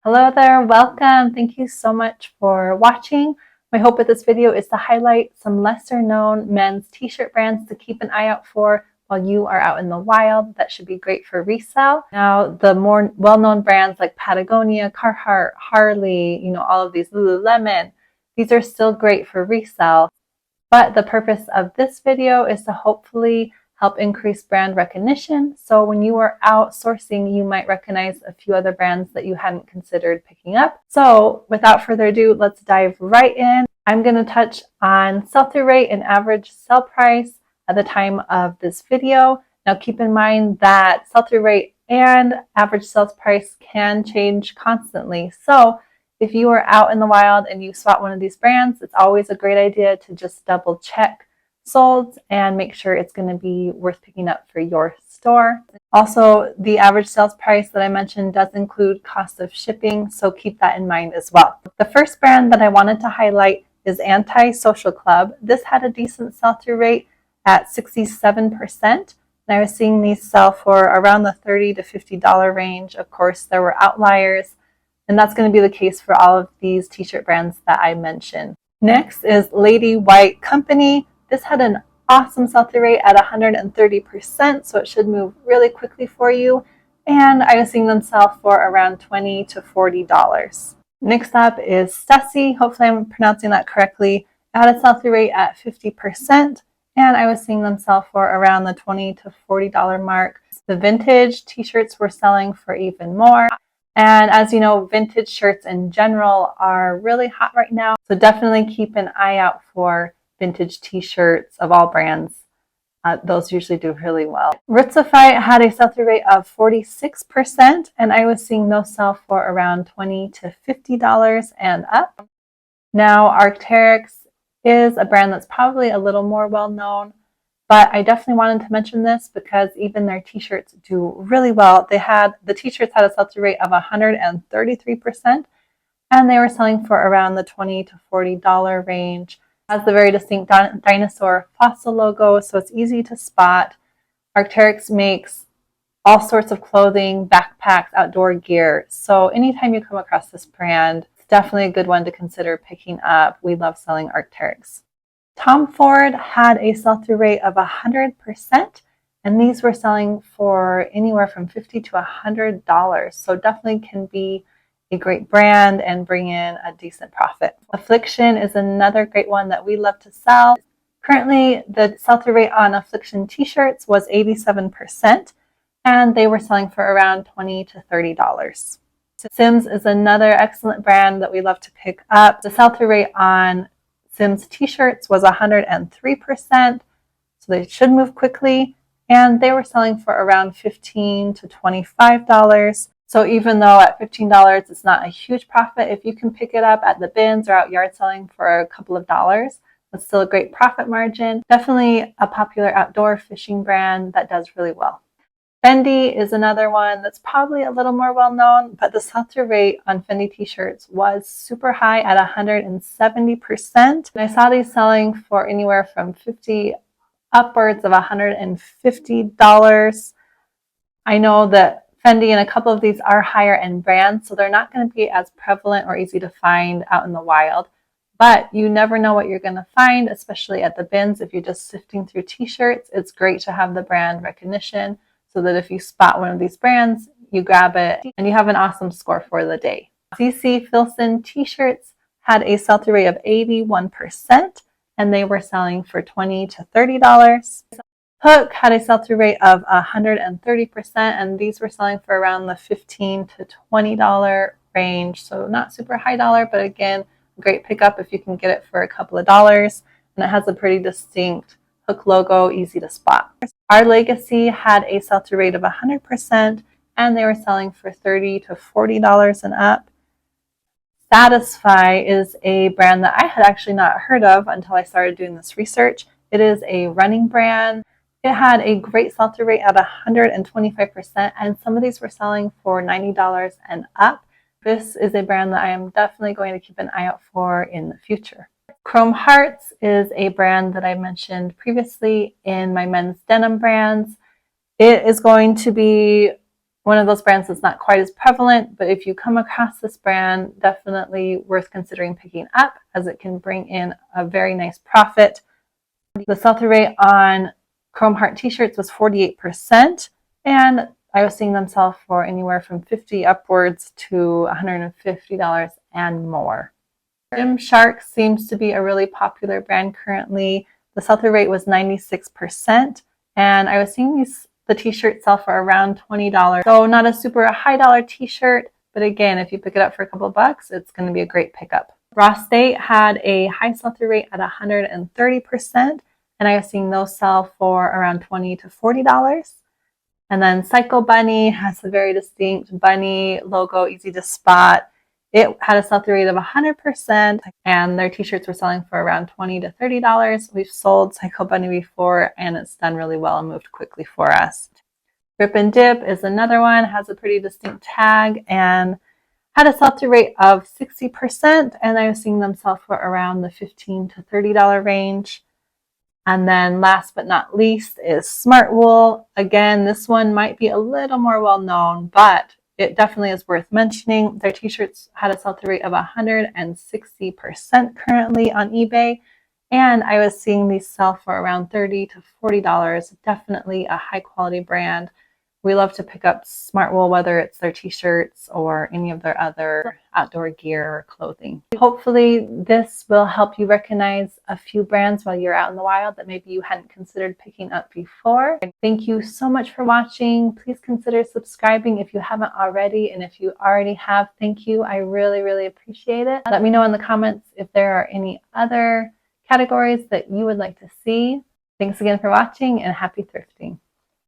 Hello there, welcome. Thank you so much for watching. My hope with this video is to highlight some lesser known men's t-shirt brands to keep an eye out for while you are out in the wild that should be great for resale. Now, the more well-known brands like Patagonia, Carhartt, Harley, all of these, Lululemon, these are still great for resale. But the purpose of this video is to hopefully help increase brand recognition. So when you are out sourcing, you might recognize a few other brands that you hadn't considered picking up. So without further ado, let's dive right in. I'm going to touch on sell-through rate and average sell price at the time of this video. Now keep in mind that sell-through rate and average sales price can change constantly. So if you are out in the wild and you spot one of these brands, it's always a great idea to just double check sold and make sure it's going to be worth picking up for your store. Also, the average sales price that I mentioned does include cost of shipping, so keep that in mind as well. The first brand that I wanted to highlight is Anti-Social Club. This had a decent sell-through rate at 67%, and I was seeing these sell for around the $30 to $50 range. Of course, there were outliers, and that's going to be the case for all of these t-shirt brands that I mentioned. Next is Lady White Company. This had an awesome sell-through rate at 130%, so it should move really quickly for you. And I was seeing them sell for around $20 to $40. Next up is Stussy. Hopefully I'm pronouncing that correctly. It had a sell-through rate at 50%, and I was seeing them sell for around the $20 to $40 mark. The vintage t-shirts were selling for even more. And as you know, vintage shirts in general are really hot right now, so definitely keep an eye out for vintage t-shirts of all brands. Those usually do really well. Ritzify had a sell-through rate of 46%, and I was seeing those sell for around $20 to $50 and up. Now, Arc'teryx is a brand that's probably a little more well-known, but I definitely wanted to mention this because even their t-shirts do really well. The t-shirts had a sell-through rate of 133%, and they were selling for around the $20 to $40 range. Has the very distinct dinosaur fossil logo, so it's easy to spot. Arc'teryx makes all sorts of clothing, backpacks, outdoor gear. So anytime you come across this brand, it's definitely a good one to consider picking up. We love selling Arc'teryx. Tom Ford had a sell-through rate of 100%, and these were selling for anywhere from $50 to $100. So definitely can be a great brand and bring in a decent profit. Affliction is another great one that we love to sell. Currently, the sell-through rate on Affliction t-shirts was 87%, and they were selling for around $20 to $30. Sims is another excellent brand that we love to pick up. The sell-through rate on Sims t-shirts was 103%, so they should move quickly, and they were selling for around $15 to $25. So even though at $15 it's not a huge profit, if you can pick it up at the bins or out yard selling for a couple of dollars, that's still a great profit margin. Definitely a popular outdoor fishing brand that does really well. Fendi is another one that's probably a little more well known, but the sell-through rate on Fendi t-shirts was super high at 170%. And I saw these selling for anywhere from $50 upwards of $150. I know that Fendi and a couple of these are higher end brands, so they're not going to be as prevalent or easy to find out in the wild. But you never know what you're going to find, especially at the bins. If you're just sifting through t-shirts, it's great to have the brand recognition so that if you spot one of these brands, you grab it and you have an awesome score for the day. CC Filson t-shirts had a sell-through rate of 81%, and they were selling for $20 to $30. Hook had a sell-through rate of 130%, and these were selling for around the $15 to $20 range. So not super high dollar, but again, great pickup if you can get it for a couple of dollars. And it has a pretty distinct Hook logo, easy to spot. Our Legacy had a sell-through rate of 100%, and they were selling for $30 to $40 and up. Satisfy is a brand that I had actually not heard of until I started doing this research. It is a running brand. It had a great sell-through rate at 125%, and some of these were selling for $90 and up. This is a brand that I am definitely going to keep an eye out for in the future. Chrome Hearts is a brand that I mentioned previously in my men's denim brands. It is going to be one of those brands that's not quite as prevalent, but if you come across this brand, definitely worth considering picking up as it can bring in a very nice profit. The sell-through rate on Chrome Heart t-shirts was 48%, and I was seeing them sell for anywhere from $50 upwards to $150 and more. Gymshark seems to be a really popular brand currently. The sell-through rate was 96%, and I was seeing the t-shirts sell for around $20. So not a super high dollar t-shirt, but again, if you pick it up for a couple bucks, it's going to be a great pickup. Raw State had a high sell-through rate at 130%, and I was seeing those sell for around $20 to $40. And then Psycho Bunny has a very distinct bunny logo, easy to spot. It had a sell-through rate of 100%, and their t-shirts were selling for around $20 to $30. We've sold Psycho Bunny before, and it's done really well and moved quickly for us. Rip and Dip is another one, has a pretty distinct tag, and had a sell-through rate of 60%, and I was seeing them sell for around the $15 to $30 range. And then last but not least is Smart Wool. Again, this one might be a little more well-known, but it definitely is worth mentioning. Their t-shirts had a sell-through rate of 160% currently on eBay, and I was seeing these sell for around $30 to $40. Definitely a high-quality brand. We love to pick up Smart Wool, whether it's their t-shirts or any of their other outdoor gear or clothing. Hopefully this will help you recognize a few brands while you're out in the wild that maybe you hadn't considered picking up before. Thank you so much for watching. Please consider subscribing if you haven't already, and if you already have, thank you. I really, really appreciate it. Let me know in the comments if there are any other categories that you would like to see. Thanks again for watching, and happy thrifting.